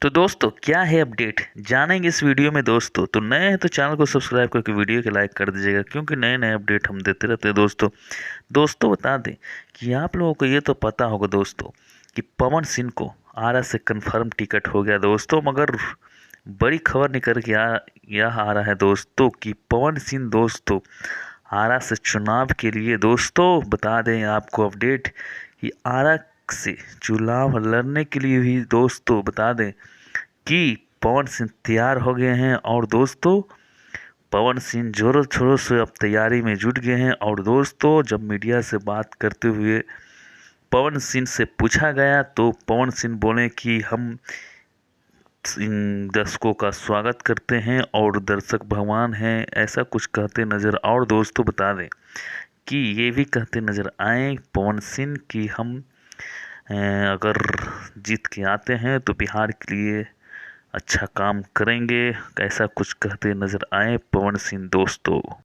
तो दोस्तों क्या है अपडेट जानेंगे इस वीडियो में। दोस्तों तो नए हैं तो चैनल को सब्सक्राइब करके वीडियो को लाइक कर दीजिएगा, क्योंकि नए नए अपडेट हम देते रहते हैं। दोस्तों बता दें कि आप लोगों को ये तो पता होगा दोस्तों कि पवन सिंह को आरा से कंफर्म टिकट हो गया दोस्तों। मगर बड़ी खबर निकल के यह आ रहा है दोस्तों कि पवन सिंह दोस्तों आरा से चुनाव के लिए दोस्तों बता दें आपको अपडेट कि आरा से चुनाव लड़ने के लिए भी दोस्तों बता दें कि पवन सिंह तैयार हो गए हैं। और दोस्तों पवन सिंह जोरों शोरों से अब तैयारी में जुट गए हैं। और दोस्तों जब मीडिया से बात करते हुए पवन सिंह से पूछा गया तो पवन सिंह बोले कि हम इन दर्शकों का स्वागत करते हैं और दर्शक भगवान हैं, ऐसा कुछ कहते नज़र। और दोस्तों बता दें कि ये भी कहते नज़र आए पवन सिंह कि हम अगर जीत के आते हैं तो बिहार के लिए अच्छा काम करेंगे, ऐसा कुछ कहते नज़र आए पवन सिंह दोस्तों।